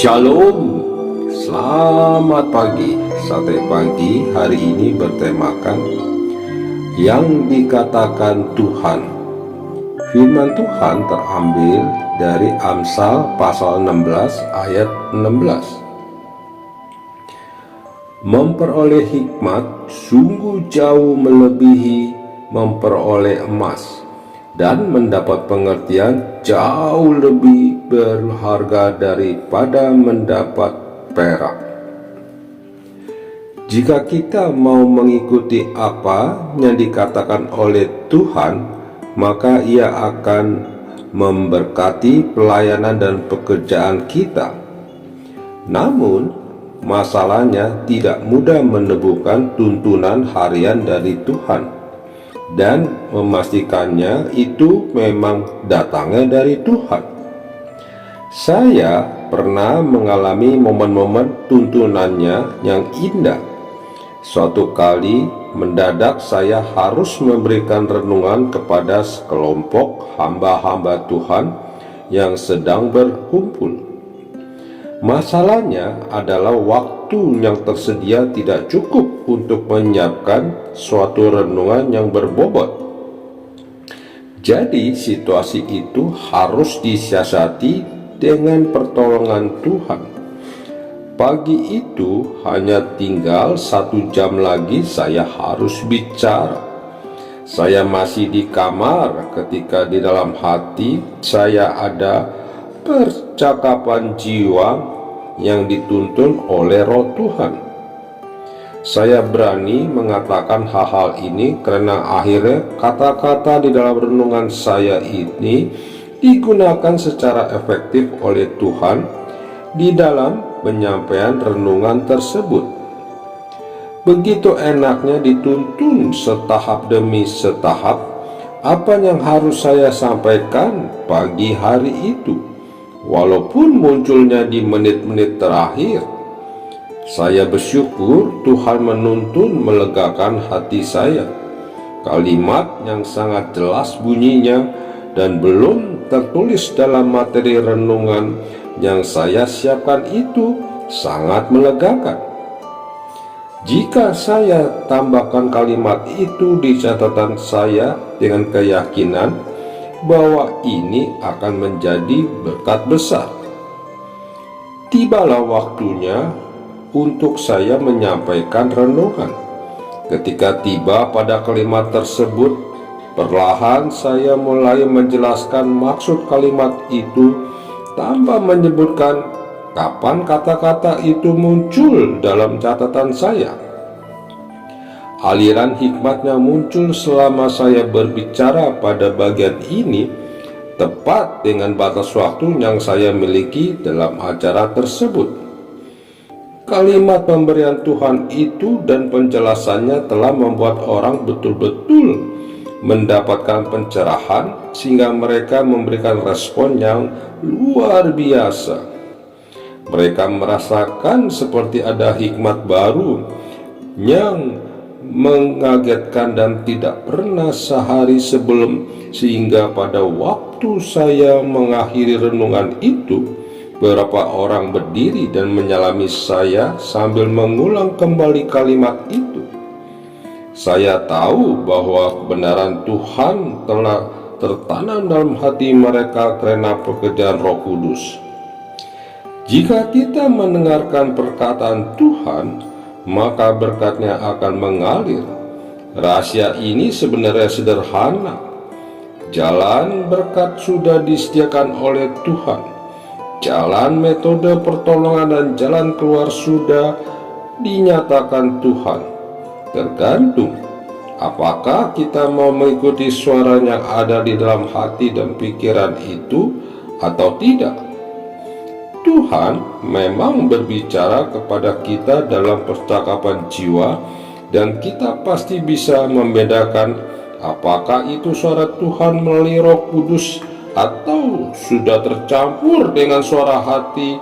Shalom, selamat pagi. Sate pagi hari ini bertemakan yang dikatakan Tuhan. Firman Tuhan terambil dari Amsal pasal 16 ayat 16. Memperoleh hikmat sungguh jauh melebihi memperoleh emas, dan mendapat pengertian jauh lebih berharga daripada mendapat perak. Jika kita mau mengikuti apa yang dikatakan oleh Tuhan, maka Ia akan memberkati pelayanan dan pekerjaan kita. Namun, masalahnya tidak mudah menemukan tuntunan harian dari Tuhan dan memastikannya itu memang datangnya dari Tuhan. Saya pernah mengalami momen-momen tuntunannya yang indah. Suatu kali mendadak saya harus memberikan renungan kepada sekelompok hamba-hamba Tuhan yang sedang berkumpul. Masalahnya adalah waktu yang tersedia tidak cukup untuk menyiapkan suatu renungan yang berbobot. Jadi situasi itu harus disiasati dengan pertolongan Tuhan. Pagi itu hanya tinggal 1 jam lagi saya harus bicara. Saya masih di kamar ketika di dalam hati saya ada percakapan jiwa yang dituntun oleh Roh Tuhan. Saya berani mengatakan hal-hal ini karena akhirnya kata-kata di dalam renungan saya ini digunakan secara efektif oleh Tuhan di dalam penyampaian renungan tersebut. Begitu enaknya dituntun setahap demi setahap apa yang harus saya sampaikan pagi hari itu. Walaupun munculnya di menit-menit terakhir, saya bersyukur Tuhan menuntun melegakan hati saya. Kalimat yang sangat jelas bunyinya dan belum tertulis dalam materi renungan yang saya siapkan itu sangat melegakan. Jika saya tambahkan kalimat itu di catatan saya dengan keyakinan bahwa ini akan menjadi berkat besar. Tibalah waktunya untuk saya menyampaikan renungan. Ketika tiba pada kalimat tersebut, perlahan saya mulai menjelaskan maksud kalimat itu tanpa menyebutkan kapan kata-kata itu muncul dalam catatan saya. Aliran hikmatnya muncul selama saya berbicara pada bagian ini, tepat dengan batas waktu yang saya miliki dalam acara tersebut. Kalimat pemberian Tuhan itu dan penjelasannya telah membuat orang betul-betul mendapatkan pencerahan sehingga mereka memberikan respon yang luar biasa. Mereka merasakan seperti ada hikmat baru yang mengagetkan dan tidak pernah sehari sebelum, sehingga pada waktu saya mengakhiri renungan itu, beberapa orang berdiri dan menyalami saya sambil mengulang kembali kalimat itu. Saya tahu bahwa kebenaran Tuhan telah tertanam dalam hati mereka karena pekerjaan Roh Kudus. Jika kita mendengarkan perkataan Tuhan, maka berkatnya akan mengalir. Rahasia ini sebenarnya sederhana. Jalan berkat sudah disediakan oleh Tuhan. Jalan metode pertolongan dan jalan keluar sudah dinyatakan Tuhan. Tergantung apakah kita mau mengikuti suara yang ada di dalam hati dan pikiran itu atau tidak. Tuhan memang berbicara kepada kita dalam percakapan jiwa, dan kita pasti bisa membedakan apakah itu suara Tuhan melalui Roh Kudus atau sudah tercampur dengan suara hati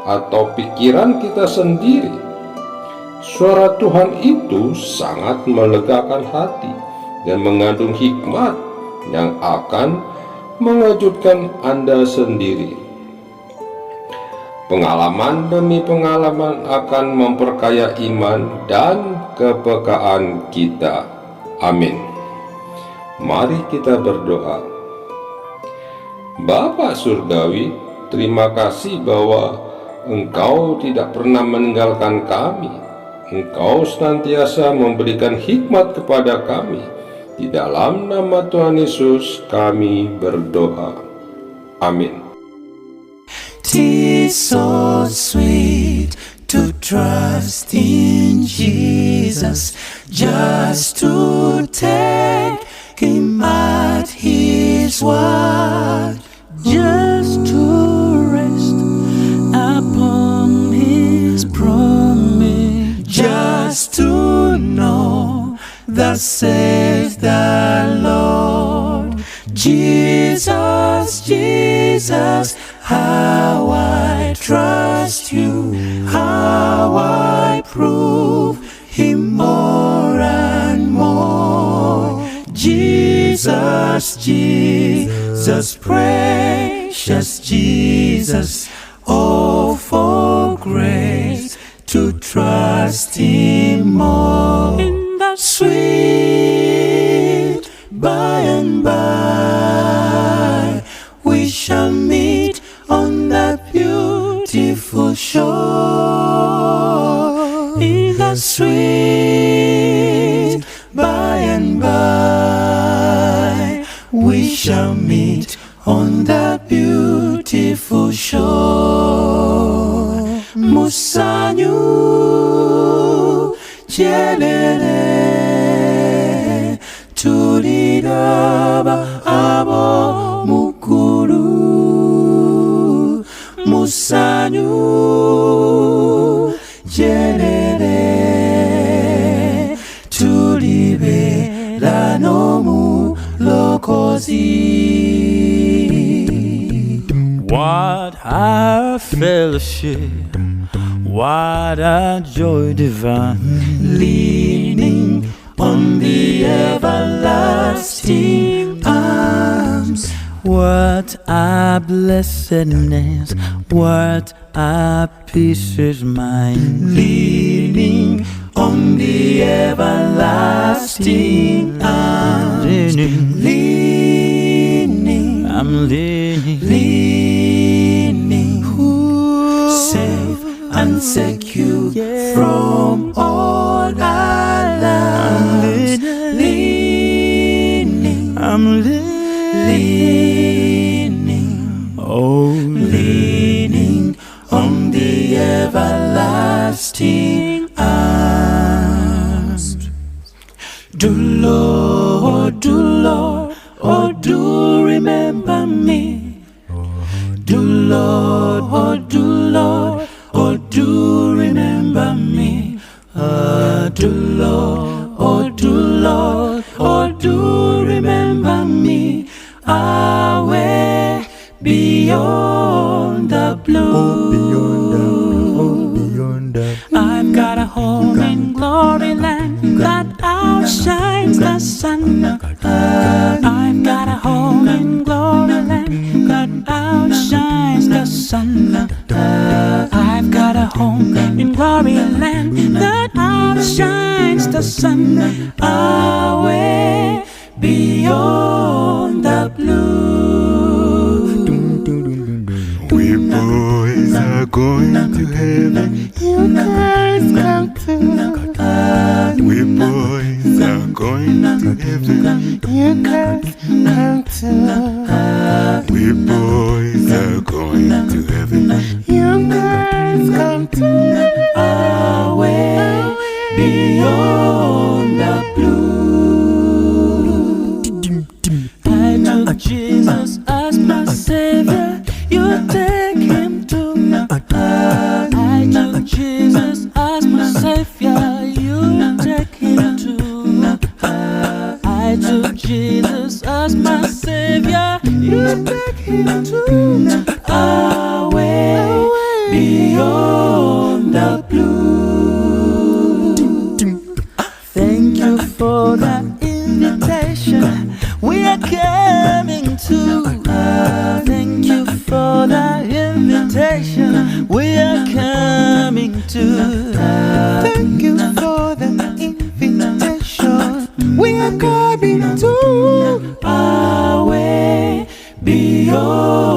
atau pikiran kita sendiri. Suara Tuhan itu sangat melegakan hati dan mengandung hikmat yang akan mengejutkan Anda sendiri. Pengalaman demi pengalaman akan memperkaya iman dan kepekaan kita. Amin. Mari kita berdoa. Bapa Surgawi, terima kasih bahwa Engkau tidak pernah meninggalkan kami. Engkau senantiasa memberikan hikmat kepada kami. Di dalam nama Tuhan Yesus kami berdoa. Amin. 'Tis so sweet to trust in Jesus, just to take Him at His word, just to rest upon His promise, just to know thus says the Lord. Jesus, Jesus, how I trust you, how I prove Him more and more. Jesus, Jesus, precious Jesus, oh, for grace to trust Him more. In the sweet by and by, we shall meet on that beautiful shore. In the sweet by and by, we shall meet on that beautiful shore. Musanyu jelele tulidaba abo mukuru. Musanyu jelele tulibela nomu lokozi. What a fellowship, what a joy divine, Leaning on the everlasting arms. what a blessedness, what a peace is mine. Leaning on the everlasting arms. Leaning, I'm leaning, leaning, safe and secure from all alarms. Leaning, I'm leaning, oh, leaning on the everlasting arms. Do Lord, oh, do remember me. Do Lord, oh, do remember me. Do Lord, oh, do remember me. Away beyond the blue. I've got a home in glory land that outshines the sun. I've got a home in glory land that outshines the sun. I've got a home in glory land that outshines the sun. Away beyond the blue. We boys are going to heaven. You guys come to. We boys are going to heaven. You guys come to. We boys are going to heaven. You guys come to. Away beyond the blue. I took Jesus as my Savior. You take Him to. I took Jesus as my Savior. You take Him to. I took Jesus as my Savior. You take Him to. Away beyond the blue. thank you for that invitation. We are coming to. Thank you for that invitation. we are coming to. Thank you for the invitation. We are coming to Our way beyond.